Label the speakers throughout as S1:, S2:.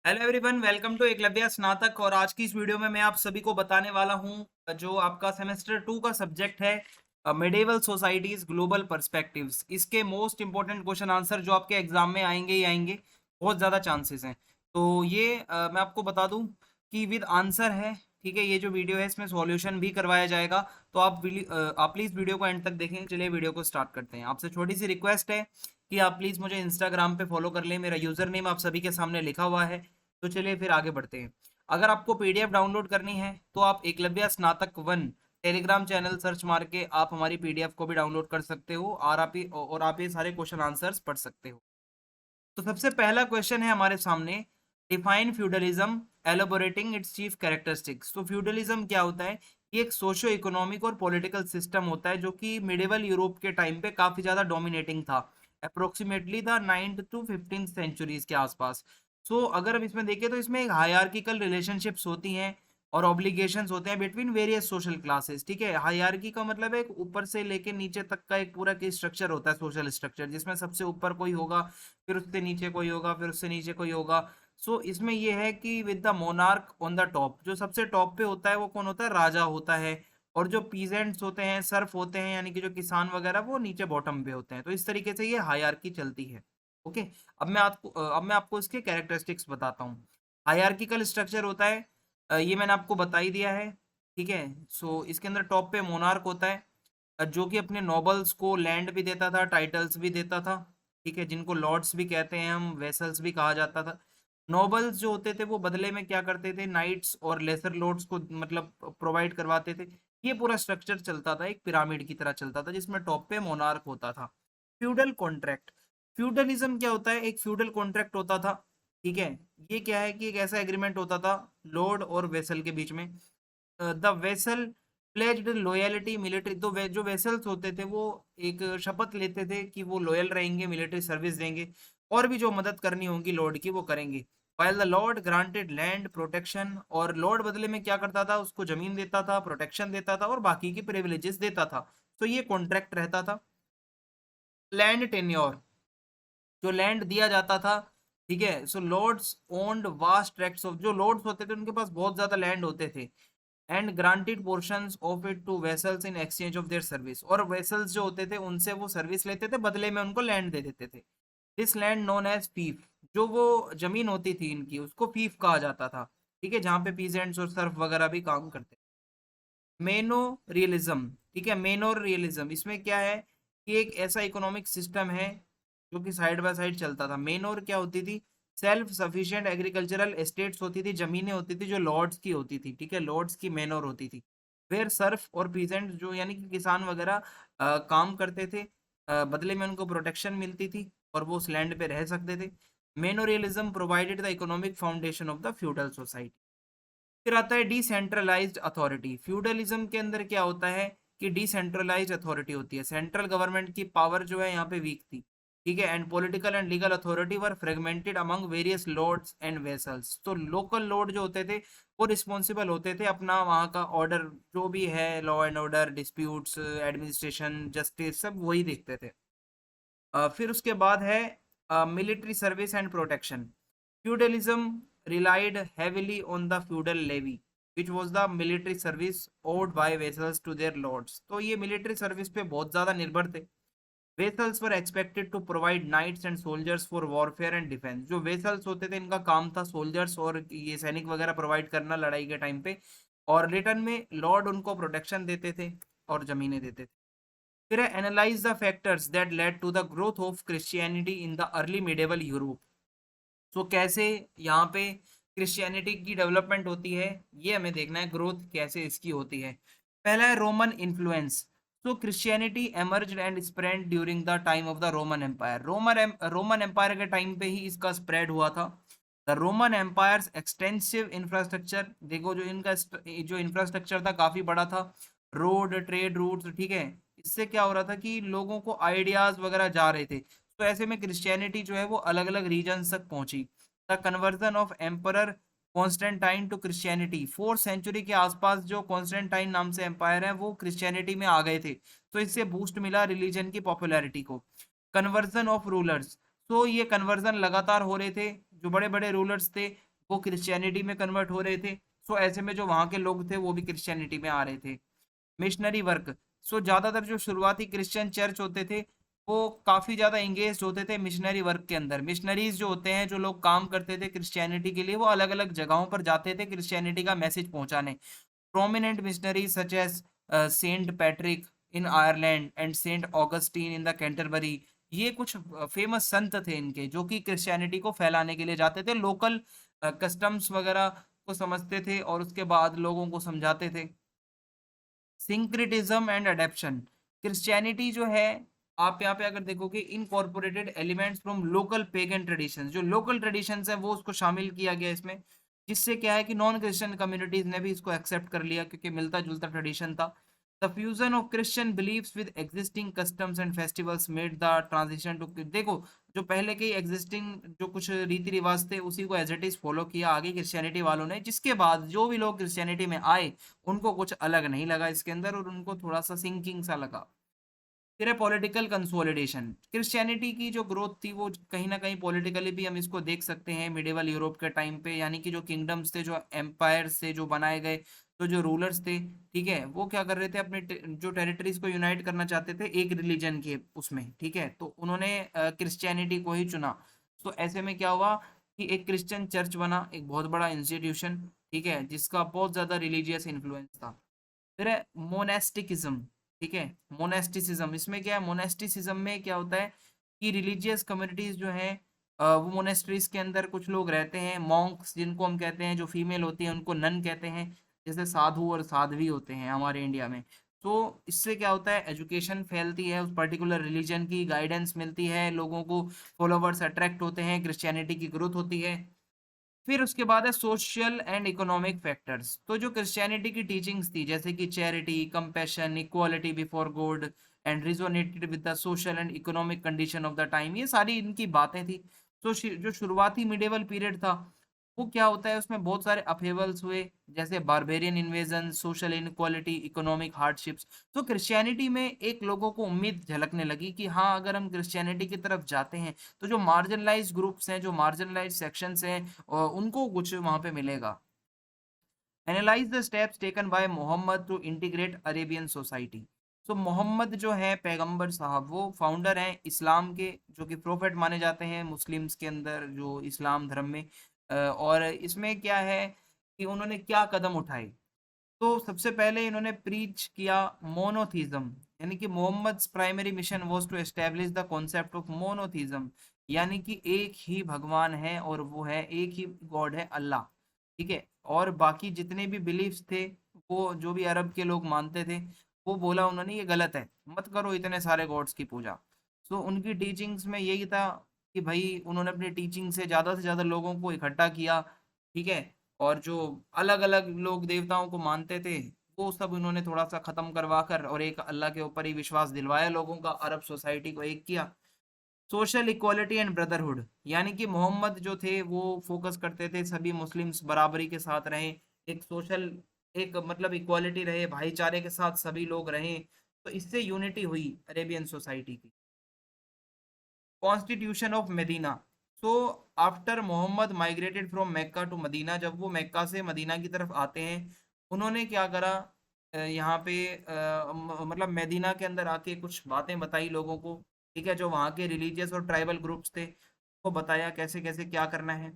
S1: Hello everyone, welcome to Eklavya Snatak. और आज की इस वीडियो में मैं आप सभी को बताने वाला हूं जो आपका सेमेस्टर 2 का सब्जेक्ट है मिडिवल सोसाइटीज ग्लोबल पर्सपेक्टिव्स। इसके मोस्ट इंपॉर्टेंट क्वेश्चन आंसर जो आपके एग्जाम में आएंगे ही आएंगे, बहुत ज़्यादा चांसेस हैं। तो ये मैं आपको बता दूं कि विद आंसर है। ठीक है, ये जो वीडियो है इसमें सॉल्यूशन भी करवाया जाएगा। तो आप प्लीज़ वीडियो को एंड तक देखें। चलिए वीडियो को स्टार्ट करते हैं। आपसे छोटी सी रिक्वेस्ट है कि आप प्लीज़ मुझे इंस्टाग्राम पे फॉलो कर लें। मेरा यूज़र नेम आप सभी के सामने लिखा हुआ है। तो चलिए फिर आगे बढ़ते हैं। अगर आपको पीडीएफ डाउनलोड करनी है तो आप एकलव्य स्नातक 1 टेलीग्राम चैनल सर्च मार के आप हमारी पीडीएफ को भी डाउनलोड कर सकते हो और आप ये सारे क्वेश्चन आंसर्स पढ़ सकते हो। तो सबसे पहला क्वेश्चन है हमारे सामने, define feudalism elaborating its chief characteristics. तो फ्यूडलिज्म क्या होता है? ये एक सोशो इकोनॉमिक और पॉलिटिकल सिस्टम होता है जो कि मिडिवल यूरोप के टाइम पे काफी ज्यादा डोमिनेटिंग था, approximately the 9th to 15th centuries के आसपास। सो अगर हम इसमें देखें तो इसमें एक हायरार्किकल रिलेशनशिप्स होती हैं और ऑब्लिगेशंस होते हैं बिटवीन वेरियस सोशल क्लासेस। ठीक है, हायरार्की का मतलब है ऊपर से लेके नीचे तक का एक पूरा की स्ट्रक्चर होता है, सोशल स्ट्रक्चर, जिसमें सबसे ऊपर कोई होगा, फिर उससे नीचे कोई होगा, फिर उससे नीचे कोई होगा। सो इसमें ये है कि with the monarch on the top, जो सबसे टॉप पे होता है वो कौन होता है? राजा होता है। और जो पीजेंट्स होते हैं, सर्फ होते हैं, यानी कि जो किसान वगैरह, वो नीचे बॉटम पे होते हैं। तो इस तरीके से ये हायरार्की चलती है। ओके, अब मैं आपको इसके कैरेक्टरिस्टिक्स बताता हूँ। हायरार्किकल स्ट्रक्चर होता है, ये मैंने आपको बता ही दिया है। ठीक है, सो इसके अंदर टॉप पे मोनार्क होता है, जो कि अपने नोबल्स को लैंड भी देता था, टाइटल्स भी देता था। ठीक है, जिनको लॉर्ड्स भी कहते हैं, हम वेसल्स भी कहा जाता था। नोबल्स जो होते थे वो बदले में क्या करते थे? नाइट्स और लेसर लॉर्ड्स को मतलब प्रोवाइड करवाते थे। ये पूरा स्ट्रक्चर चलता था, एक पिरामिड की तरह चलता था, जिसमें टॉप पे मोनार्क होता था। फ्यूडल कॉन्ट्रैक्ट, फ्यूडलिज्म क्या होता है? एक फ्यूडल कॉन्ट्रैक्ट होता था। ठीक है, ये क्या है कि एक ऐसा एग्रीमेंट होता था लॉर्ड और वेसल के बीच में। The vessel pledged loyalty military, तो जो वेसल्स होते थे वो एक शपथ लेते थे कि वो लॉयल रहेंगे, मिलिट्री सर्विस देंगे, और भी जो मदद करनी होगी लॉर्ड की वो करेंगे। While the Lord granted land protection, और लॉर्ड बदले में क्या करता था? उसको जमीन देता था, प्रोटेक्शन देता था और बाकी की प्रिविलेजेस देता था। तो ये कॉन्ट्रैक्ट रहता था। लैंड टेन्योर, जो लैंड दिया जाता था। ठीक है, so lords owned vast tracts of, जो लॉर्ड्स होते थे उनके पास बहुत ज्यादा लैंड होते थे। And granted portions of it to vassals in exchange of their service, और वेसल्स जो होते थे उनसे वो सर्विस लेते थे, बदले में उनको लैंड दे देते थे। दिस लैंड नोन एज फीफ, जो वो जमीन होती थी इनकी उसको फीफ कहा जाता था। ठीक है, जहाँ पे पीजेंट्स और सर्फ वगैरह भी काम करते। मेनो रियलिज्म, ठीक है, मेनो रियलिज्म इसमें क्या है कि एक ऐसा इकोनॉमिक सिस्टम है जो कि साइड बाय साइड चलता था। मेनोर क्या होती थी? सेल्फ सफिशिएंट एग्रीकल्चरल एस्टेट्स होती थी, जमीनें होती थी जो लॉर्ड्स की होती थी। ठीक है, लॉर्ड्स की मेनोर होती थी। फिर सर्फ और पीजेंट, जो यानी कि किसान वगैरह काम करते थे, बदले में उनको प्रोटेक्शन मिलती थी और वो उस लैंड पे रह सकते थे। Manorialism provided the economic foundation of the feudal society. फिर आता है डिसेंट्रलाइज्ड अथॉरिटी। फ्यूडलिज्म के अंदर क्या होता है कि डिसेंट्रलाइज्ड अथॉरिटी होती है, सेंट्रल गवर्नमेंट की पावर जो है यहाँ पे वीक थी। ठीक है, and political and legal authority were fragmented among various lords and vassals. तो लोकल लॉर्ड जो होते थे वो रिस्पॉन्सिबल होते थे अपना वहाँ का ऑर्डर, जो भी है law and order, disputes, administration, justice, सब वही देखते थे। फिर उसके बाद है military service and protection. Feudalism relied heavily on the feudal levy, which was the military service owed by vassals to their lords। तो ये मिलिट्री सर्विस पे बहुत ज्यादा निर्भर थे। Vassals were expected to provide knights and soldiers for warfare and defence. जो vassals होते थे इनका काम था सोल्जर्स और ये सैनिक वगैरह प्रोवाइड करना लड़ाई के टाइम पे, और रिटर्न में लॉर्ड उनको प्रोटेक्शन देते थे और जमीनें देते थे। फिर है analyse the factors that led to the growth of Christianity in the early medieval Europe. So कैसे यहाँ पे क्रिश्चियनिटी की डेवलपमेंट होती है, ये हमें देखना है, ग्रोथ कैसे इसकी होती है। पहला है Roman influence. So Christianity emerged and spread during the time of the Roman empire. Roman empire के टाइम पे ही इसका स्प्रेड हुआ था। The Roman empire's extensive infrastructure, देखो जो इनका जो इंफ्रास्ट्रक्चर था काफी बड़ा था, रोड, ट्रेड रूट्स। ठीक है, इससे क्या हो रहा था कि लोगों को आइडियाज वगैरह जा रहे थे। तो ऐसे में क्रिश्चियनिटी जो है वो अलग अलग रीजन तक पहुंची। The conversion of emperor Constantine to Christianity, 4th century के आसपास जो कॉन्स्टेंटाइन नाम से एम्पायर है वो क्रिश्चियनिटी में आ गए थे। तो इससे बूस्ट मिला रिलीजन की पॉपुलैरिटी को। कन्वर्जन ऑफ रूलर्स, तो ये कन्वर्जन लगातार हो रहे थे। जो बड़े बड़े रूलर्स थे वो क्रिश्चियनिटी में कन्वर्ट हो रहे थे। सो ऐसे में जो वहाँ के लोग थे वो भी क्रिश्चियनिटी में आ रहे थे। मिशनरी वर्क, सो ज्यादातर जो शुरुआती क्रिश्चियन चर्च होते थे वो काफी ज्यादा एंगेज होते थे मिशनरी वर्क के अंदर। मिशनरीज जो होते हैं, जो लोग काम करते थे क्रिश्चियनिटी के लिए, वो अलग अलग जगहों पर जाते थे क्रिश्चियनिटी का मैसेज पहुंचाने। Prominent missionaries such as Saint Patrick in Ireland and Saint Augustine in the Canterbury, ये कुछ फेमस संत थे इनके, जो कि क्रिश्चियनिटी को फैलाने के लिए जाते थे, लोकल कस्टम्स वगैरह को समझते थे और उसके बाद लोगों को समझाते थे। सिंक्रेटिज्म एंड अडेप्शन, क्रिश्चियनिटी जो है, आप यहाँ पे अगर देखोगे, incorporated elements from local pagan traditions, जो लोकल ट्रेडिशंस है वो उसको शामिल किया गया इसमें, जिससे क्या है कि नॉन क्रिश्चियन कम्युनिटीज ने भी इसको एक्सेप्ट कर लिया क्योंकि मिलता जुलता ट्रेडिशन था। The fusion of Christian beliefs with existing customs and festivals made the transition to, देखो जो पहले के एग्जिस्टिंग जो कुछ रीति रिवाज थे उसी को एज इट इज फॉलो किया आगे क्रिश्चियनिटी वालों ने, जिसके बाद जो भी लोग क्रिश्चियनिटी में आए उनको कुछ अलग नहीं लगा इसके अंदर और उनको थोड़ा सा सिंकिंग सा लगा। फिर है पॉलिटिकल कंसोलिडेशन, क्रिश्चियनिटी की जो ग्रोथ थी वो कहीं ना कहीं पॉलिटिकली भी हम इसको देख सकते हैं मिडिवल यूरोप के टाइम पे, यानी कि जो किंगडम्स थे, जो एम्पायर्स थे, जो बनाए गए, तो जो रूलर्स थे, ठीक है, वो क्या कर रहे थे, अपने जो टेरिटरीज को यूनाइट करना चाहते थे एक रिलीजन के उसमें, ठीक है, तो उन्होंने क्रिश्चियनिटी को ही चुना। तो ऐसे में क्या हुआ कि एक क्रिश्चियन चर्च बना, एक बहुत बड़ा इंस्टीट्यूशन, ठीक है, जिसका बहुत ज्यादा रिलीजियस इन्फ्लुएंस था। फिर है मोनेस्टिकिज्म, ठीक है, मोनेस्टिसिज्म, इसमें क्या है, मोनेस्टिसिज्म में क्या होता है कि रिलीजियस कम्युनिटीज जो हैं, वो मोनेस्ट्रीज के अंदर कुछ लोग रहते हैं, मॉन्क्स जिनको हम कहते हैं, जो फीमेल होती हैं उनको नन कहते हैं, जैसे साधु और साध्वी होते हैं हमारे इंडिया में। तो इससे क्या होता है, एजुकेशन फैलती है उस पर्टिकुलर रिलीजन की, गाइडेंस मिलती है, लोगों को फॉलोवर्स अट्रैक्ट होते हैं, क्रिश्चियनिटी की ग्रोथ होती है। फिर उसके बाद है सोशल एंड इकोनॉमिक फैक्टर्स, तो जो क्रिश्चियनिटी की टीचिंग्स थी जैसे कि charity, compassion, equality before God and resonated with the social and economic condition of the time, ये सारी इनकी बातें थी। तो जो शुरुआती मिडेवल पीरियड था वो क्या होता है, उसमें बहुत सारे अपहेवल्स हुए, जैसे barbarian invasion, social inequality, economic hardships. तो क्रिश्चियनिटी में एक लोगों को उम्मीद झलकने लगी कि हाँ, अगर हम क्रिश्चियनिटी की तरफ जाते हैं तो जो मार्जिनलाइज ग्रुप्स हैं, जो मार्जिनलाइज सेक्शंस हैं, उनको कुछ वहां पे मिलेगा। Analyse the steps taken by Muhammad to integrate Arabian society, तो मोहम्मद जो है पैगंबर साहब, वो फाउंडर हैं इस्लाम के, जो कि प्रोफेट माने जाते हैं मुस्लिम्स के अंदर, जो इस्लाम धर्म में। और इसमें क्या है कि उन्होंने क्या कदम उठाए, तो सबसे पहले इन्होंने प्रीच किया मोनोथीज्म, यानी कि Muhammad primary mission was to establish the concept of monotheism, यानी कि एक ही भगवान है और वो है, एक ही गॉड है, अल्लाह, ठीक है। और बाकी जितने भी बिलीफ्स थे, वो जो भी अरब के लोग मानते थे, वो बोला उन्होंने ये गलत है, मत करो इतने सारे गॉड्स की पूजा। सो उनकी टीचिंग्स में यही था कि भाई उन्होंने अपनी टीचिंग से ज़्यादा लोगों को इकट्ठा किया, ठीक है, और जो अलग अलग लोग देवताओं को मानते थे वो सब उन्होंने थोड़ा सा खत्म करवा कर और एक अल्लाह के ऊपर ही विश्वास दिलवाया लोगों का, अरब सोसाइटी को एक किया। सोशल इक्वालिटी एंड ब्रदरहुड, यानी कि मोहम्मद जो थे वो फोकस करते थे सभी मुस्लिम्स बराबरी के साथ रहें, एक सोशल, एक मतलब इक्वालिटी रहे, भाईचारे के साथ सभी लोग रहें, तो इससे यूनिटी हुई अरेबियन सोसाइटी की। Constitution of Medina, so after Muhammad migrated from Mecca to Medina, जब वो मक्का से मदीना की तरफ आते हैं, उन्होंने क्या करा, यहाँ पे मतलब मदीना के अंदर आके कुछ बातें बताई लोगों को, ठीक है, जो वहाँ के रिलीजियस और ट्राइबल ग्रुप्स थे को बताया कैसे कैसे क्या करना है।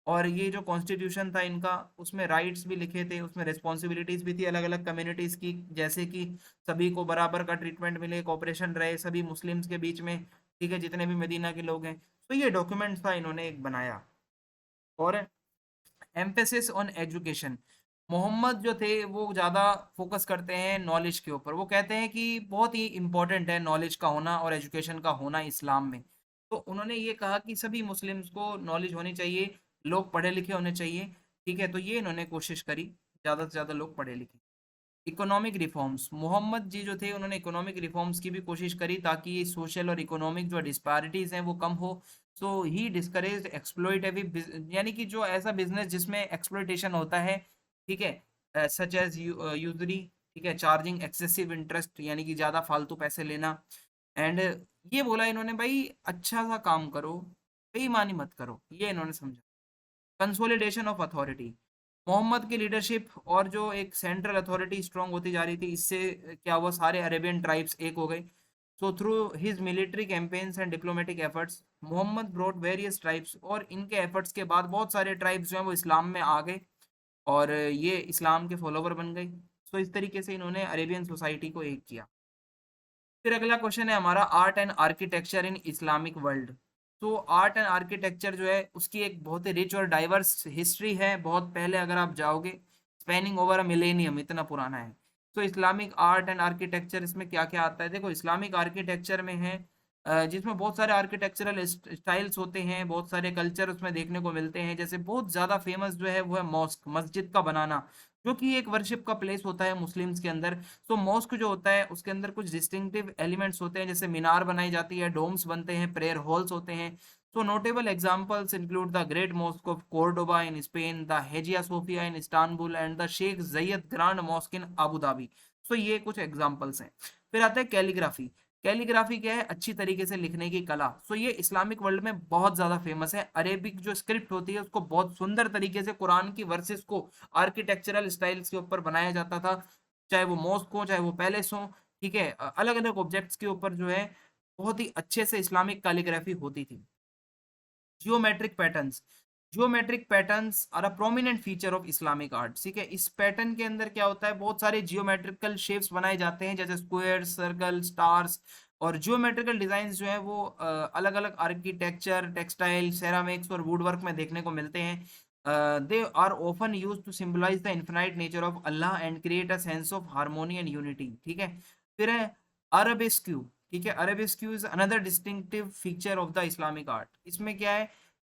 S1: और ये जो कॉन्स्टिट्यूशन था इनका, उसमें राइट्स भी लिखे थे, उसमें रिस्पॉन्सिबिलिटीज भी थी अलग अलग कम्युनिटीज की, जैसे कि सभी को बराबर का ट्रीटमेंट मिले, कोऑपरेशन रहे सभी मुस्लिम्स के बीच में, ठीक है, जितने भी मदीना के लोग हैं। तो ये डॉक्यूमेंट था इन्होंने एक बनाया। और एम्फेसिस ऑन एजुकेशन, मोहम्मद जो थे वो ज़्यादा फोकस करते हैं नॉलेज के ऊपर, वो कहते हैं कि बहुत ही इंपॉर्टेंट है नॉलेज का होना और एजुकेशन का होना इस्लाम में। तो उन्होंने ये कहा कि सभी मुस्लिम्स को नॉलेज होनी चाहिए, लोग पढ़े लिखे होने चाहिए, ठीक है, तो ये इन्होंने कोशिश करी ज़्यादा से ज़्यादा लोग पढ़े लिखे। इकोनॉमिक रिफॉर्म्स, मोहम्मद जी जो थे उन्होंने इकोनॉमिक रिफॉर्म्स की भी कोशिश करी ताकि ये सोशल और इकोनॉमिक जो डिस्पैरिटीज हैं वो कम हो। सो ही डिस्करेज एक्सप्लॉइटेटिव, यानी कि जो ऐसा बिजनेस जिसमें एक्सप्लॉइटेशन होता है, ठीक है, सच एज यूजरी, ठीक है, चार्जिंग एक्सेसिव इंटरेस्ट, यानी कि ज़्यादा फालतू पैसे लेना। एंड ये बोला इन्होंने भाई अच्छा सा काम करो, बेईमानी मत करो, ये इन्होंने समझा। कंसोलिडेशन ऑफ अथॉरिटी, मोहम्मद की लीडरशिप और जो एक सेंट्रल अथॉरिटी स्ट्रांग होती जा रही थी, इससे क्या हुआ, सारे अरेबियन ट्राइब्स एक हो गए। So through his military campaigns and diplomatic efforts Muhammad brought various tribes, और इनके एफर्ट्स के बाद बहुत सारे ट्राइब्स जो हैं वो इस्लाम में आ गए और ये इस्लाम के फॉलोवर बन गए। सो इस तरीके से इन्होंने अरेबियन सोसाइटी को एक किया। फिर अगला क्वेश्चन है हमारा, art and architecture in Islamic world. तो आर्ट एंड आर्किटेक्चर जो है उसकी एक बहुत ही रिच और डाइवर्स हिस्ट्री है, बहुत पहले अगर आप जाओगे, स्पेनिंग ओवर अ मिलेनियम, इतना पुराना है। तो इस्लामिक आर्ट एंड आर्किटेक्चर, इसमें क्या क्या आता है, देखो इस्लामिक आर्किटेक्चर में है जिसमें बहुत सारे आर्किटेक्चरल स्टाइल्स होते हैं, बहुत सारे कल्चर उसमें देखने को मिलते हैं। जैसे बहुत ज़्यादा फेमस जो है वो है मॉस्क, मस्जिद का बनाना, जो कि एक वर्शिप का प्लेस होता है मुस्लिम्स के अंदर। तो मॉस्क जो होता है उसके अंदर कुछ डिस्टिंक्टिव एलिमेंट्स होते हैं, जैसे मीनार बनाई जाती है, डोम्स बनते हैं, प्रेयर हॉल्स होते हैं। So notable examples include the Great Mosque of Cordoba in Spain, the Hagia Sophia in Istanbul and the Sheikh Zayed Grand Mosque in Abu Dhabi. So ये कुछ एग्जाम्पल्स हैं। फिर आता है कैलीग्राफी। कैलीग्राफी क्या है, अच्छी तरीके से लिखने की कला। सो ये इस्लामिक वर्ल्ड में बहुत ज्यादा फेमस है। अरेबिक जो स्क्रिप्ट होती है उसको बहुत सुंदर तरीके से कुरान की वर्सेस को आर्किटेक्चरल स्टाइल्स के ऊपर बनाया जाता था, चाहे वो मॉस्क हो चाहे वो पैलेस हो, ठीक है, अलग अलग ऑब्जेक्ट्स के ऊपर जो है बहुत ही अच्छे से इस्लामिक कैलीग्राफी होती थी। Geometric patterns, geometric patterns are a prominent feature of Islamic art. ठीक है, इस पैटर्न के अंदर क्या होता है, बहुत सारे जियोमेट्रिकल शेप्स बनाए जाते हैं, जैसे स्क्वायर, सर्कल, स्टार्स। और जियोमेट्रिकल डिजाइन जो है वो अलग अलग आर्किटेक्चर, टेक्सटाइल, सेरामिक्स और वुडवर्क में देखने को मिलते हैं। They are often use to symbolise the infinite nature of Allah and create a sense of harmony and unity. ठीक है, फिर है अरबेस्क्यू। ठीक है, arabesque is another distinctive feature of the Islamic art. इसमें क्या है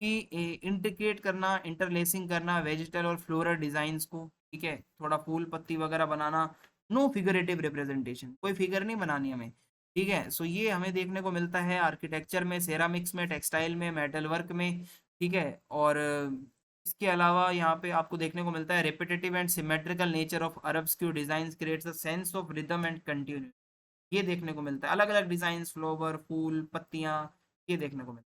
S1: कि इंटीग्रेट करना, इंटरलेसिंग करना वेजिटल और फ्लोरल डिजाइंस को, ठीक है, थोड़ा फूल पत्ती वगैरह बनाना। नो फिगरेटिव रिप्रेजेंटेशन, कोई फिगर नहीं बनानी हमें। ठीक है, सो ये हमें देखने को मिलता है आर्किटेक्चर में, सेरामिक्स में, टेक्सटाइल में, मेटल वर्क में। ठीक है, और इसके अलावा यहाँ पे आपको देखने को मिलता है repetitive and symmetrical nature of Arabs designs creates a sense of rhythm and continuity. ये देखने को मिलता है, अलग अलग डिजाइन, फ्लावर, फूल, पत्तियां, ये देखने को मिलता है।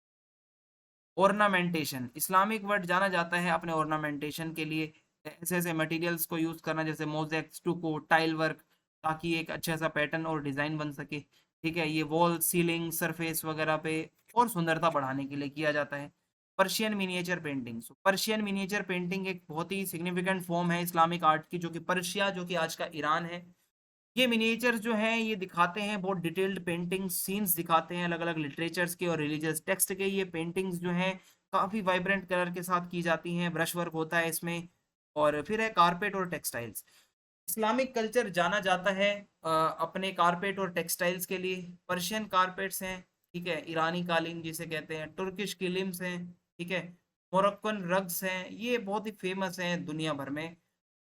S1: ऑर्नामेंटेशन, इस्लामिक वर्ड जाना जाता है अपने ऑर्नामेंटेशन के लिए, ऐसे ऐसे मटेरियल्स को यूज करना, जैसे मोजेक, स्टूको, टाइल वर्क, ताकि एक अच्छा सा पैटर्न और डिजाइन बन सके। ठीक है, ये वॉल, सीलिंग, सरफेस वगैरह पे और सुंदरता बढ़ाने के लिए किया जाता है। Persian miniature painting, Persian miniature painting एक बहुत ही सिग्निफिकेंट फॉर्म है इस्लामिक आर्ट की, जो कि पर्शिया, जो कि आज का ईरान है। ये मिनिएचर जो हैं ये दिखाते हैं बहुत डिटेल्ड पेंटिंग सीन्स दिखाते हैं, अलग अलग लिटरेचर्स के और रिलीजियस टेक्स्ट के। ये पेंटिंग्स जो हैं काफ़ी वाइब्रेंट कलर के साथ की जाती हैं, ब्रश वर्क होता है इसमें। और फिर है कारपेट और टेक्सटाइल्स। इस्लामिक कल्चर जाना जाता है अपने कारपेट और टेक्सटाइल्स के लिए। पर्शियन कारपेट्स हैं, ठीक है, ईरानी कालीन जिसे कहते हैं, तुर्किश किलिम्स हैं, ठीक है, मोरक्कन रग्स हैं, ये बहुत ही फेमस हैं दुनिया भर में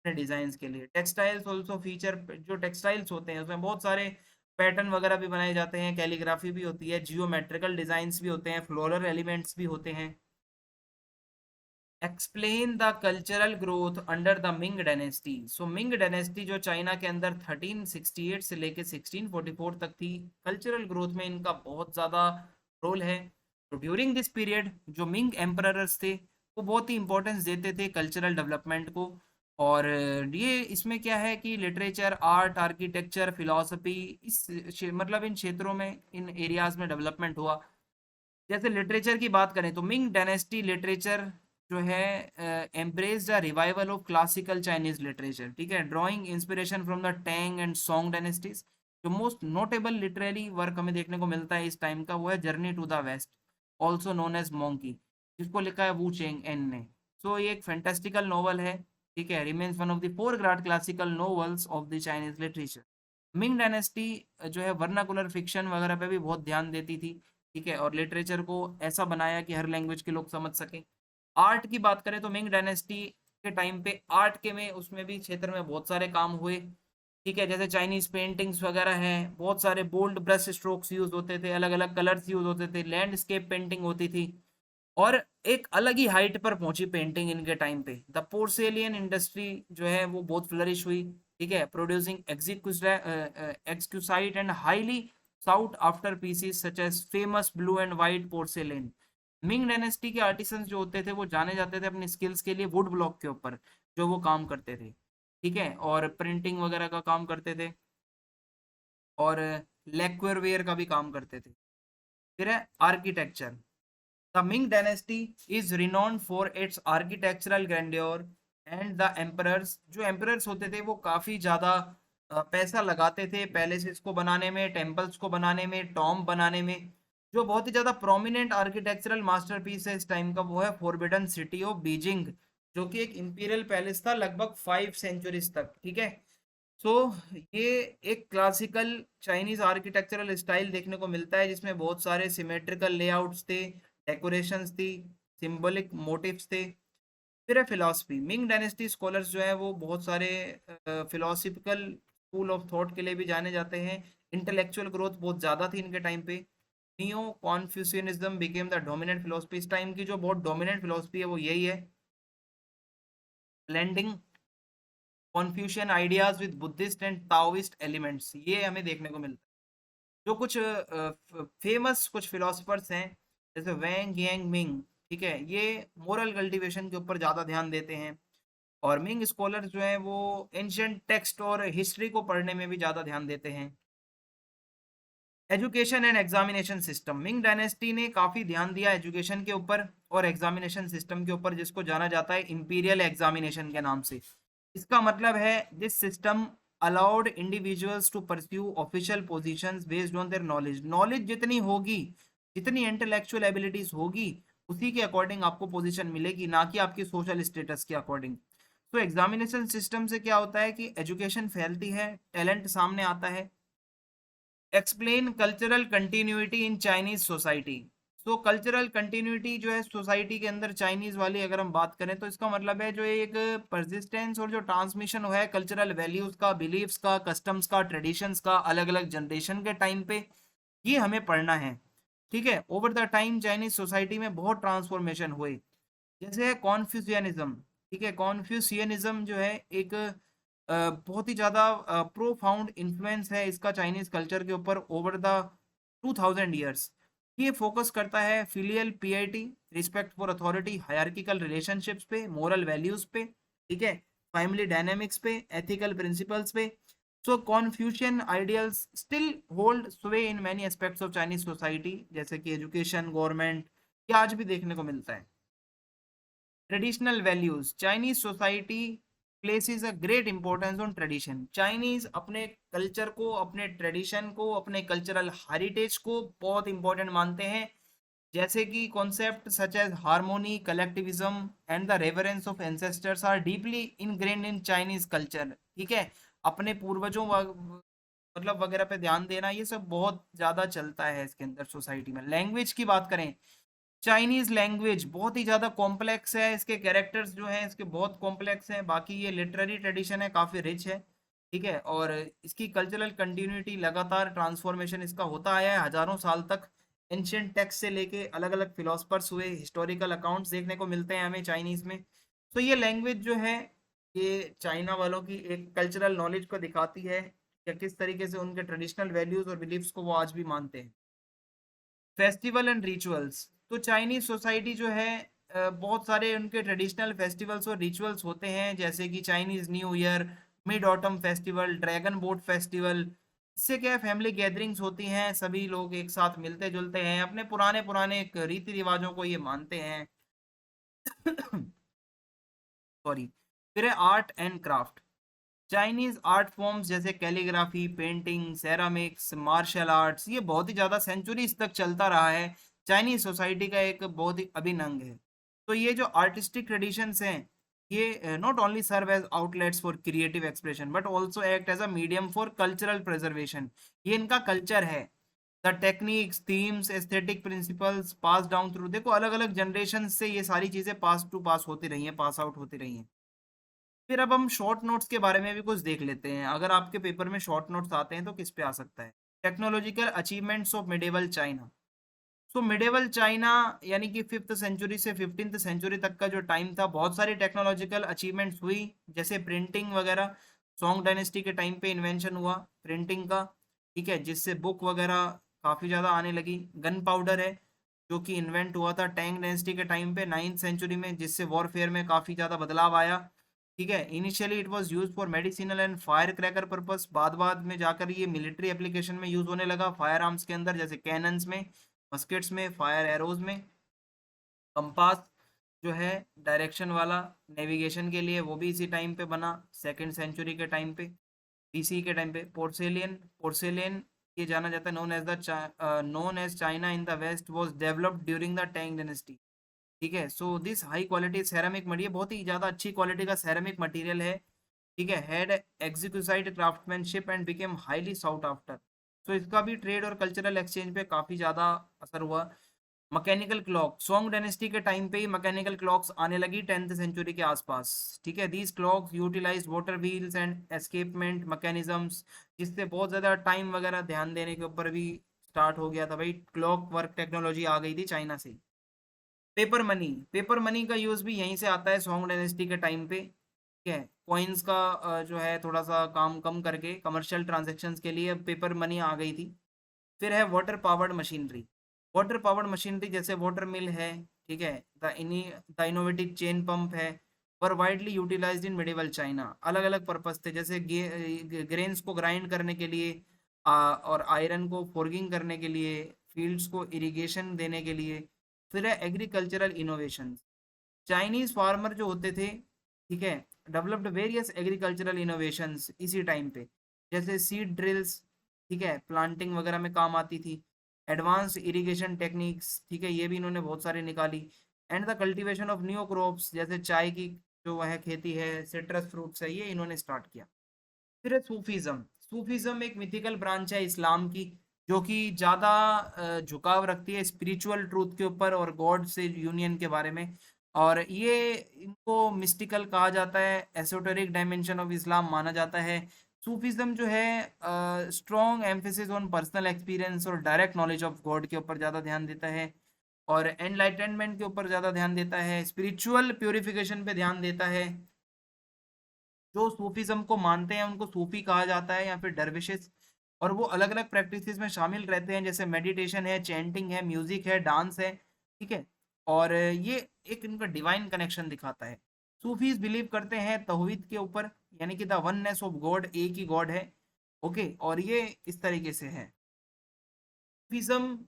S1: अपने डिजाइन के लिए। टेक्सटाइल्स ऑल्सो फीचर, जो टेक्सटाइल्स होते हैं उसमें बहुत सारे पैटर्न वगैरह भी बनाए जाते हैं, कैलीग्राफी भी होती है, जियोमेट्रिकल डिजाइंस भी होते हैं, फ्लोरल एलिमेंट्स भी होते हैं। Explain the cultural growth under the Ming dynasty. So Ming dynasty जो चाइना के अंदर 1368 से लेके 1644 तक थी, कल्चरल ग्रोथ में इनका बहुत ज़्यादा रोल है। तो ड्यूरिंग दिस पीरियड जो मिंग एम्परर्स थे वो बहुत ही इंपॉर्टेंस देते थे कल्चरल डेवलपमेंट को। और ये इसमें क्या है कि लिटरेचर, आर्ट, आर्किटेक्चर, फिलॉसफी, मतलब इन क्षेत्रों में, इन एरियाज में डेवलपमेंट हुआ। जैसे लिटरेचर की बात करें तो मिंग डायनेस्टी लिटरेचर जो है embraced a revival of classical Chinese literature. ठीक है, drawing inspiration from the Tang and song dynasties. जो मोस्ट नोटेबल लिटरेरी वर्क हमें देखने को मिलता है इस टाइम का वो है journey to the west, also known as monkey, जिसको लिखा है वू चेंग एन ने। सो ये एक फैंटास्टिकल नॉवल है, ठीक है, remains one of the four great classical novels of the Chinese literature. Ming dynasty जो है वर्नाकुलर फिक्शन वगैरह पे भी बहुत ध्यान देती थी, ठीक है, और लिटरेचर को ऐसा बनाया कि हर लैंग्वेज के लोग समझ सकें। आर्ट की बात करें तो मिंग डायनेस्टी के टाइम पे आर्ट के में उसमें भी क्षेत्र में बहुत सारे काम हुए। ठीक है, जैसे चाइनीज पेंटिंग्स वगैरह हैं, बहुत सारे बोल्ड ब्रश स्ट्रोक्स यूज होते थे, अलग अलग कलर्स यूज होते थे, लैंडस्केप पेंटिंग होती थी। और एक अलग ही हाइट पर पहुंची पेंटिंग इनके टाइम पे। द पोर्सेलियन इंडस्ट्री जो है वो बहुत फ्लरिश हुई, ठीक है, producing exquisite and highly sought after pieces such as famous blue and white porcelain. Ming dynasty के आर्टिसंस जो होते थे वो जाने जाते थे अपने स्किल्स के लिए वुड ब्लॉक के ऊपर, जो वो काम करते थे, ठीक है, और प्रिंटिंग वगैरह का काम करते थे, और लेक्वेयर वेयर का भी काम करते थे। फिर है architecture. The Ming dynasty is renowned for its architectural grandeur and the emperors, जो एम्परर्स होते थे वो काफ़ी ज़्यादा पैसा लगाते थे पैलेसेस को बनाने में, टेम्पल्स को बनाने में, टॉम बनाने में। जो बहुत ही ज़्यादा प्रोमिनेंट आर्किटेक्चरल मास्टरपीस है इस टाइम का वो है फॉरबिडन सिटी ऑफ बीजिंग, जो कि एक इंपीरियल पैलेस था लगभग 5 सेंचुरीज तक, ठीक है। सो ये एक क्लासिकल चाइनीज आर्किटेक्चरल स्टाइल देखने को मिलता है जिसमें बहुत सारे सिमेट्रिकल लेआउट्स थे, डेकोरेशंस थी, सिंबॉलिक मोटिव्स थे। फिर है फिलॉसफी। मिंग डायनेस्टी स्कॉलर्स जो है वो बहुत सारे फिलोसफिकल स्कूल ऑफ थॉट के लिए भी जाने जाते हैं। इंटेलेक्चुअल ग्रोथ बहुत ज़्यादा थी इनके टाइम पे। Neo Confucianism became the dominant philosophy. इस टाइम की जो बहुत डोमिनेंट फिलोसफी है वो यही है, blending Confucian ideas with Buddhist and Taoist elements, ये हमें देखने को मिलता है। जो कुछ फेमस कुछ फिलोसफर्स हैं जैसे वैंग यांग मिंग, ठीक है, ये मोरल कल्टीवेशन के ऊपर ज़्यादा ध्यान देते हैं। और मिंग स्कॉलर्स जो हैं वो एंशियंट टेक्स्ट और हिस्ट्री को पढ़ने में भी ज़्यादा ध्यान देते हैं। Education and examination system. Ming dynasty ने काफ़ी ध्यान दिया एजुकेशन के ऊपर और एग्जामिनेशन सिस्टम के ऊपर, जिसको जाना जाता है इंपीरियल एग्जामिनेशन के नाम से। इसका मतलब है this system allowed individuals to pursue official positions based on their knowledge. Knowledge जितनी होगी, जितनी इंटेलेक्चुअल एबिलिटीज होगी, उसी के अकॉर्डिंग आपको पोजीशन मिलेगी, ना कि आपकी सोशल स्टेटस के अकॉर्डिंग। तो एग्जामिनेशन सिस्टम से क्या होता है कि एजुकेशन फैलती है, टैलेंट सामने आता है। Explain cultural continuity in Chinese society. So cultural continuity जो है सोसाइटी के अंदर चाइनीज वाली अगर हम बात करें तो इसका मतलब है जो एक परसिस्टेंस और जो ट्रांसमिशन है कल्चरल वैल्यूज का, बिलीव्स का, कस्टम्स का, ट्रेडिशंस का अलग अलग जनरेशन के टाइम पे, ये हमें पढ़ना है, ठीक है। Over the time Chinese society में बहुत ट्रांसफॉर्मेशन हुए, जैसे है कॉन्फ्यूशियनिज्म, ठीक है। कॉन्फ्यूशियनिज्म जो है एक बहुत ही ज़्यादा प्रोफाउंड इन्फ्लुएंस है इसका चाइनीज कल्चर के ऊपर ओवर द 2000 ईयर्स। ये फोकस करता है filial piety, respect for authority, hierarchical relationships पे, मोरल वैल्यूज पे, ठीक है, फैमिली डायनेमिक्स पे, एथिकल प्रिंसिपल्स पे। So Confucian ideals still hold sway in many aspects of Chinese society, जैसे कि एजुकेशन, गवर्नमेंट, ये आज भी देखने को मिलता है। Traditional values. Chinese society places a great importance on tradition. Chinese अपने कल्चर को, अपने ट्रेडिशन को, अपने कल्चरल हेरिटेज को बहुत इंपॉर्टेंट मानते हैं, जैसे कि concept such as harmony, collectivism and the reverence of ancestors are deeply ingrained in Chinese culture, ठीक है। अपने पूर्वजों मतलब वगैरह पे ध्यान देना, ये सब बहुत ज़्यादा चलता है इसके अंदर सोसाइटी में। लैंग्वेज की बात करें, चाइनीज लैंग्वेज बहुत ही ज़्यादा कॉम्प्लेक्स है, इसके कैरेक्टर्स जो हैं इसके बहुत कॉम्प्लेक्स हैं। बाकी ये लिटरेरी ट्रेडिशन है, काफ़ी रिच है, ठीक है। और इसकी कल्चरल कंटिन्यूटी, लगातार ट्रांसफॉर्मेशन इसका होता आया है हजारों साल तक। एंशियंट टेक्स्ट से लेके अलग अलग फिलोसफर्स हुए, हिस्टोरिकल अकाउंट्स देखने को मिलते हैं हमें चाइनीज़ में। तो ये लैंग्वेज जो है ये चाइना वालों की एक कल्चरल नॉलेज को दिखाती है कि किस तरीके से उनके ट्रेडिशनल वैल्यूज़ और बिलीव्स को वो आज भी मानते हैं। Festival and rituals. तो चाइनीज सोसाइटी जो है बहुत सारे उनके ट्रेडिशनल फेस्टिवल्स और रिचुअल्स होते हैं, जैसे कि Chinese new year, mid autumn festival, dragon boat festival. इससे क्या है, फैमिली गैदरिंग्स होती हैं, सभी लोग एक साथ मिलते जुलते हैं, अपने पुराने पुराने रीति रिवाजों को ये मानते हैं। सॉरी। फिर है art and craft. Chinese art forms जैसे calligraphy, painting, ceramics, martial arts, ये बहुत ही ज़्यादा सेंचुरीज तक चलता रहा है, चाइनीज सोसाइटी का एक बहुत ही अभिन्न अंग है। तो ये जो आर्टिस्टिक ट्रेडिशंस हैं ये not only serve as outlets for creative expression but also act as a medium for cultural preservation. ये इनका कल्चर है। The techniques, themes, aesthetic principles pass down through, देखो अलग अलग जनरेशन से ये सारी चीज़ें पास टू पास होती रही हैं, पास आउट होती रही हैं। फिर अब हम शॉर्ट नोट्स के बारे में भी कुछ देख लेते हैं। अगर आपके पेपर में शॉर्ट नोट्स आते हैं तो किस पे आ सकता है? Technological achievements of medieval China. So medieval China यानी कि 5th सेंचुरी से 15th सेंचुरी तक का जो टाइम था, बहुत सारी टेक्नोलॉजिकल अचीवमेंट्स हुई, जैसे प्रिंटिंग वगैरह। सॉन्ग डायनेस्टी के टाइम पे इन्वेंशन हुआ प्रिंटिंग का, ठीक है, जिससे बुक वगैरह काफ़ी ज़्यादा आने लगी। गन पाउडर है, जो कि इन्वेंट हुआ था टैंग डायनेस्टी के टाइम पे 9th सेंचुरी में, जिससे वॉरफेयर में काफ़ी ज़्यादा बदलाव आया। ठीक है, initially it was use for medicinal and fire cracker purpose, बाद में जाकर ये मिलिट्री एप्लीकेशन में यूज होने लगा, फायर आर्म्स के अंदर, जैसे कैनन्स में, मस्केट्स में, फायर एरोज में। कंपास जो है डायरेक्शन वाला नेविगेशन के लिए, वो भी इसी टाइम पे बना, 2nd सेंचुरी के टाइम पे, बीसी के टाइम पे। पोर्सेलियन, पोर्सेलियन ये जाना जाता है known as China in the west was developed during the Tang dynasty. ठीक है, so this high quality ceramic material, बहुत ही ज़्यादा अच्छी क्वालिटी का सेरामिक मटेरियल है। ठीक है, had exquisite craftsmanship and became highly sought after. So इसका भी ट्रेड और कल्चरल एक्सचेंज पे काफ़ी ज़्यादा असर हुआ। मैकेनिकल क्लॉक, सोंग डायनेस्टी के टाइम पे ही मैकेनिकल क्लॉक्स आने लगी 10th सेंचुरी के आसपास। ठीक है, these clocks utilise water wheels and escapement mechanisms, जिससे बहुत ज़्यादा टाइम वगैरह ध्यान देने के ऊपर भी स्टार्ट हो गया था भाई, क्लॉक वर्क टेक्नोलॉजी आ गई थी चाइना से। पेपर मनी, पेपर मनी का यूज़ भी यहीं से आता है सोंग डायनेस्टी के टाइम पे। ठीक है, कॉइन्स का जो है थोड़ा सा काम कम करके कमर्शियल ट्रांजेक्शन्स के लिए पेपर मनी आ गई थी। फिर है water powered machinery, water powered machinery जैसे वाटर मिल है। ठीक है, द इनोवेटिव चेन पंप है, पर वाइडली यूटिलाइज्ड इन मिडिवल चाइना। अलग अलग पर्पस थे, जैसे ग्रेन्स को ग्राइंड करने के लिए, और आयरन को फोर्गिंग करने के लिए, फील्ड्स को इरिगेशन देने के लिए। फिर है एग्रीकल्चरल इनोवेशन, चाइनीज फार्मर जो होते थे, ठीक है, डेवलप्ड वेरियस एग्रीकल्चरल इनोवेशंस इसी टाइम पे, जैसे सीड ड्रिल्स, ठीक है, प्लांटिंग वगैरह में काम आती थी। एडवांस इरिगेशन टेक्निक्स, ठीक है, ये भी इन्होंने बहुत सारी निकाली। And the cultivation of new crops, जैसे चाय की जो है खेती है, सिट्रस फ्रूट्स है, ये इन्होंने स्टार्ट किया। फिर है सूफीज्म, सूफीज्म एक मिथिकल ब्रांच है इस्लाम की, जो कि ज़्यादा झुकाव रखती है स्पिरिचुअल ट्रूथ के ऊपर और गॉड से यूनियन के बारे में। और ये इनको मिस्टिकल कहा जाता है, एसोटेरिक डायमेंशन ऑफ इस्लाम माना जाता है। सूफीज्म जो है strong emphasis on personal experience और डायरेक्ट नॉलेज ऑफ गॉड के ऊपर ज़्यादा ध्यान देता है, और एनलाइटनमेंट के ऊपर ज़्यादा ध्यान देता है, स्पिरिचुअल प्योरिफिकेशन पे ध्यान देता है। जो सूफीज्म को मानते हैं उनको सूफी कहा जाता है या फिर डरविशेस, और वो अलग अलग प्रैक्टिसेस में शामिल रहते हैं, जैसे मेडिटेशन है, चैंटिंग है, म्यूजिक है, डांस है। ठीक है, और ये एक इनका डिवाइन कनेक्शन दिखाता है। सूफीज बिलीव करते हैं तौहीद के ऊपर, यानी कि द वननेस ऑफ गॉड, एक ही गॉड है। ओके, और ये इस तरीके से है। Sufism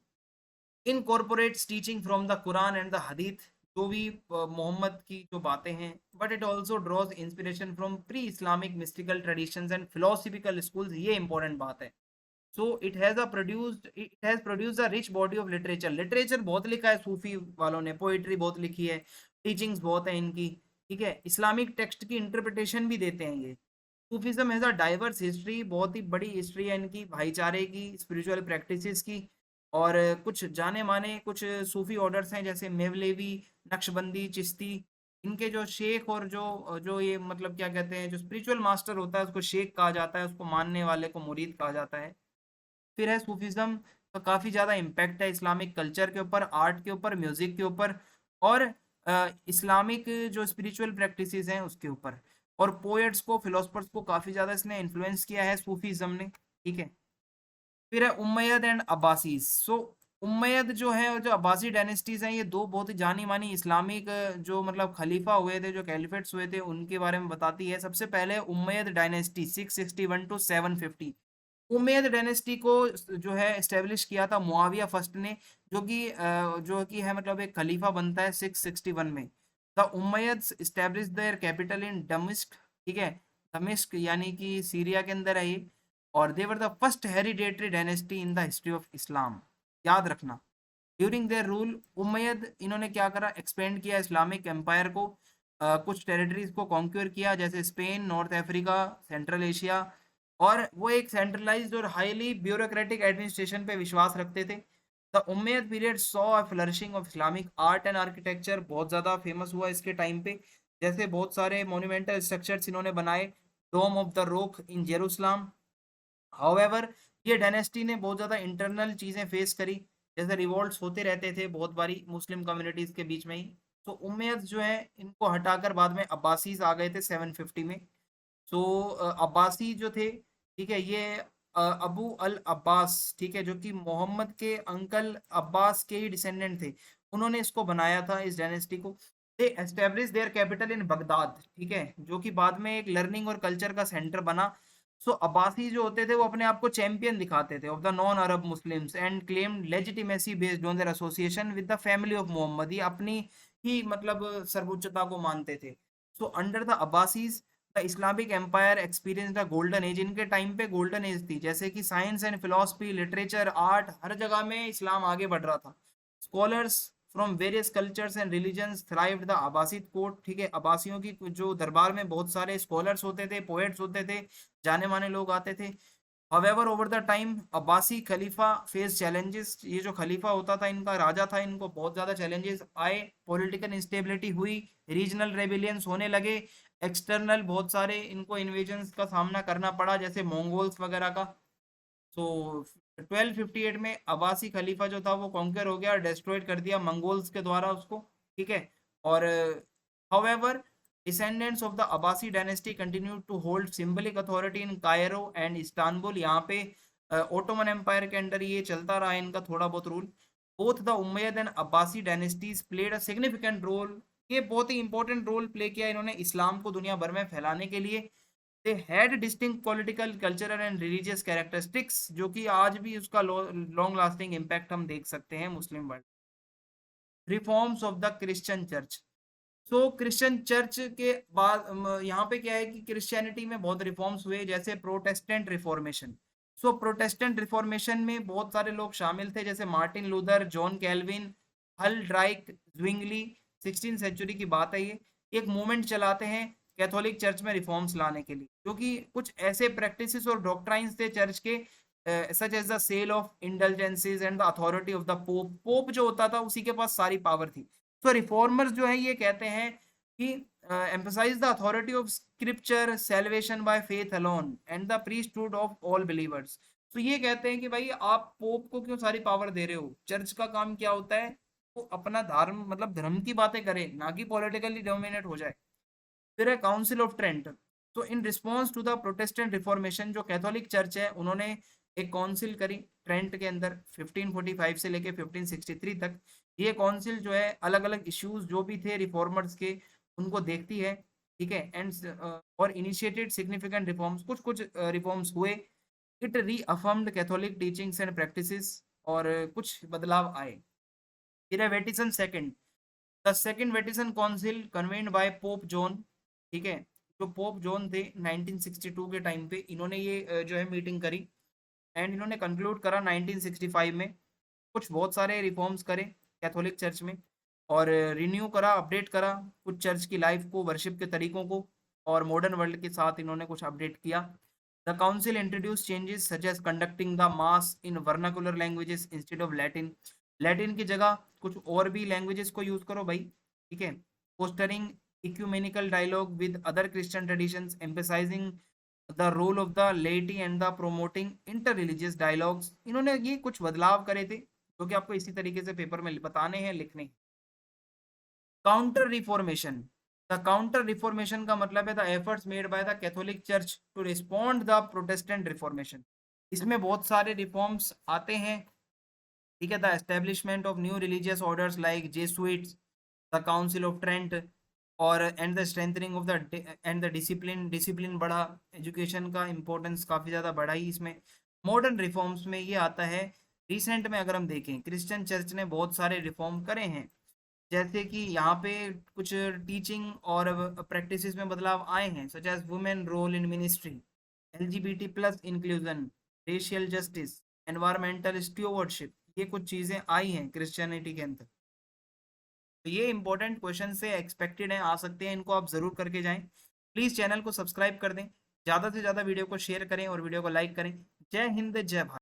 S1: incorporates teaching from the Quran and the Hadith, जो भी मोहम्मद की जो बातें हैं, but it also draws inspiration from pre Islamic mystical traditions and philosophical schools, ये इंपॉर्टेंट बात है। So it has produced a rich body of literature, literature बहुत लिखा है सूफी वालों ने, पोइट्री बहुत लिखी है, टीचिंग्स बहुत है इनकी। ठीक है, इस्लामिक टेक्स्ट की इंटरप्रिटेशन भी देते हैं ये। Sufism has a diverse history, बहुत ही बड़ी हिस्ट्री है इनकी, भाईचारे की, स्पिरिचुअल प्रैक्टिसेस की। और कुछ जाने माने कुछ सूफी ऑर्डर्स हैं, जैसे मेवलेवी, नक्शबंदी, चिश्ती। इनके जो शेख और जो जो ये मतलब क्या कहते हैं, जो स्पिरिचुअल मास्टर होता है उसको शेख कहा जाता है, उसको मानने वाले को मुरीद कहा जाता है। फिर है सूफीज्म का काफ़ी ज़्यादा इम्पैक्ट है इस्लामिक कल्चर के ऊपर, आर्ट के ऊपर, म्यूज़िक के ऊपर, और इस्लामिक जो स्पिरिचुअल प्रैक्टिसेस हैं उसके ऊपर। और पोएट्स को, फिलोसफर्स को काफ़ी ज़्यादा इसने इन्फ्लुएंस किया है सूफीज्म ने। ठीक है, फिर है उम्मयद एंड अब्बासीज। सो उम्मयद जो है और जो अब्बासी डायनेस्टीज हैं, ये दो बहुत ही जानी मानी इस्लामिक जो मतलब खलीफा हुए थे, जो कैलिफेट्स हुए थे, उनके बारे में बताती है। सबसे पहले Umayyad dynasty 661 to 750। Umayyad dynasty को जो है एस्टेब्लिश किया था मुआविया फर्स्ट ने, जो कि है मतलब एक खलीफा बनता है 661 में। The Umayyads establish their capital in Damascus. ठीक है, दमिश्क यानी कि सीरिया के अंदर है ये। और they were the first hereditary dynasty in the history of Islam, याद रखना। ड्यूरिंग देयर रूल उमैयद इन्होंने क्या करा, एक्सपेंड किया इस्लामिक एम्पायर को, कुछ टेरिटरीज को कॉन्क्यूर किया, जैसे Spain, north Africa, central Asia. और वो एक सेंट्रलाइज्ड और हाईली ब्यूरोक्रेटिक एडमिनिस्ट्रेशन पे विश्वास रखते थे। The Umayyad period saw a flourishing of Islamic art and architecture, बहुत ज़्यादा फेमस हुआ इसके टाइम पे, जैसे बहुत सारे मोन्यूमेंटल स्ट्रक्चर्स इन्होंने बनाए, Dome of the Rock in Jerusalem. However ये डायनेस्टी ने बहुत ज़्यादा इंटरनल चीज़ें फेस करी, जैसे रिवॉल्ट्स होते रहते थे बहुत बारी मुस्लिम कम्युनिटीज़ के बीच में ही। तो उम्मयद जो है इनको हटाकर बाद में अब्बासीज आ गए थे 750 में। सो अब्बासी जो थे, ठीक है, ये अबू अल अब्बास, ठीक है, जो कि मोहम्मद के अंकल अब्बास के ही डिसेंडेंट थे, उन्होंने इसको बनाया था, इस डायनेस्टी को। They establish their capital in Baghdad, ठीक है, जो कि बाद में एक लर्निंग और कल्चर का सेंटर बना। सो अब्बासी जो होते थे वो अपने आप को चैंपियन दिखाते थे of the non Arab Muslims and claimed legitimacy based on their association with the family of Muhammad. ये अपनी ही मतलब सर्वोच्चता को मानते थे। So under the Abbasids the Islamic empire experience the golden age. इनके टाइम पे गोल्डन एज थी, जैसे कि science and philosophy, literature, art, हर जगह में इस्लाम आगे बढ़ रहा था। Scholars from various cultures and religions thrived the Abbasid court, ठीक है, अब्बासियों की जो दरबार में बहुत सारे स्कॉलर्स होते थे, पोएट्स होते थे, जाने माने लोग आते थे। However, over the time, Abbasi Khalifa face challenges. ये जो खलीफा होता था, इनका राजा था, इनको बहुत ज्यादा चैलेंजेस आए, पॉलिटिकल इंस्टेबिलिटी हुई, रीजनल रेबिलियंस होने लगे, एक्सटर्नल बहुत सारे इनको इन्वेजन्स का सामना करना पड़ा, जैसे मंगोल्स वगैरह का। सो 1258 में अब्बासी खलीफा जो था वो कॉन्कर हो गया, डिस्ट्रॉयड कर दिया मंगोल्स के द्वारा उसको, ठीक है। और however descendants of the Abbasi dynasty continue to hold symbolic authority in Cairo and Istanbul. यहाँ पे ओटोमन एम्पायर के अंडर ये चलता रहा इनका थोड़ा बहुत rule. Both the Umayyad and Abbasid dynasties played a significant role. ये बहुत ही इंपॉर्टेंट रोल प्ले किया इन्होंने इस्लाम को दुनिया भर में फैलाने के लिए। They had distinct political, cultural and religious characteristics, जो कि आज भी उसका लॉन्ग लास्टिंग इम्पैक्ट हम देख सकते हैं Muslim world. Reforms of the Christian church. सो क्रिश्चियन चर्च के बाद यहाँ पे क्या है कि क्रिश्चियनिटी में बहुत रिफॉर्म्स हुए, जैसे प्रोटेस्टेंट रिफॉर्मेशन। सो प्रोटेस्टेंट रिफॉर्मेशन में बहुत सारे लोग शामिल थे, जैसे मार्टिन लूथर, जॉन कैल्विन, हल ड्राइक, ज्विंगली। 16वीं सेंचुरी की बात है ये। एक मूवमेंट चलाते हैं कैथोलिक चर्च में रिफॉर्म्स लाने के लिए, क्योंकि कुछ ऐसे प्रैक्टिसेस और डॉक्ट्राइंस थे चर्च के, such as the sale of indulgences and the authority of the pope. Pope जो होता था उसी के पास सारी पावर थी। तो रिफॉर्मर्स जो है ये कहते हैं कि emphasize the authority of scripture, salvation by faith alone and the priesthood of all believers। तो ये कहते हैं कि भाई आप पोप को क्यों सारी पावर दे रहे हो, चर्च का काम क्या होता है, वो अपना धर्म मतलब धर्म की बातें करे, ना कि पॉलिटिकली डोमिनेट हो जाए। फिर है काउंसिल ऑफ ट्रेंट। तो in response to the Protestant reformation, जो कैथोलिक चर्च है उन्होंने एक काउंसिल करी ट्रेंट के अंदर 1545 से लेके 1563 तक। ये काउंसिल जो है अलग अलग इश्यूज जो भी थे रिफॉर्मर्स के उनको देखती है, ठीक है, एंड और इनिशिएटेड सिग्निफिकेंट रिफॉर्म्स। कुछ कुछ रिफॉर्म्स हुए। It reaffirmed Catholic teachings and practices, और कुछ बदलाव आए। फिर है Vatican second. The second Vatican council convened by pope John, ठीक है, जो पोप जॉन थे 1962 के टाइम पे, इन्होंने ये जो है मीटिंग करी, एंड इन्होंने कंक्लूड करा 1965 में। कुछ बहुत सारे रिफॉर्म्स करे कैथोलिक चर्च में, और रिन्यू करा, अपडेट करा कुछ चर्च की लाइफ को, वर्शिप के तरीकों को, और मॉडर्न वर्ल्ड के साथ इन्होंने कुछ अपडेट किया। The council introduce changes such as conducting the mass in vernacular languages instead of Latin. Latin की जगह कुछ और भी लैंग्वेजेस को यूज करो भाई, ठीक है। Fostering ecumenical dialogue with other Christian traditions, emphasising the role of the laity and the promoting inter religious dialogues. इन्होंने ये कुछ बदलाव करे थे जो कि आपको इसी तरीके से पेपर में बताने हैं, लिखने। Counter reformation. The counter reformation का मतलब है the efforts made by the Catholic church to respond the Protestant reformation. इसमें बहुत सारे रिफॉर्म्स आते हैं, ठीक है। The establishment of new religious orders like Jesuits, the council of Trent, और and the strengthening of the and the discipline. Discipline बढ़ा, education का इंपॉर्टेंस काफ़ी ज़्यादा बढ़ा ही इसमें। मॉडर्न रिफॉर्म्स में ये आता है, रिसेंट में अगर हम देखें क्रिश्चियन चर्च ने बहुत सारे रिफॉर्म करे हैं, जैसे कि यहाँ पे कुछ टीचिंग और प्रैक्टिसेस में बदलाव आए हैं, such as women role in ministry, LGBT plus inclusion, racial justice, environmental stewardship. ये कुछ चीज़ें आई हैं क्रिश्चियनिटी के अंदर। तो ये इंपॉर्टेंट क्वेश्चन से एक्सपेक्टेड हैं, आ सकते हैं, इनको आप ज़रूर करके जाएं। प्लीज़ चैनल को सब्सक्राइब कर दें, ज़्यादा से ज़्यादा वीडियो को शेयर करें और वीडियो को लाइक करें। जय हिंद, जय भारत।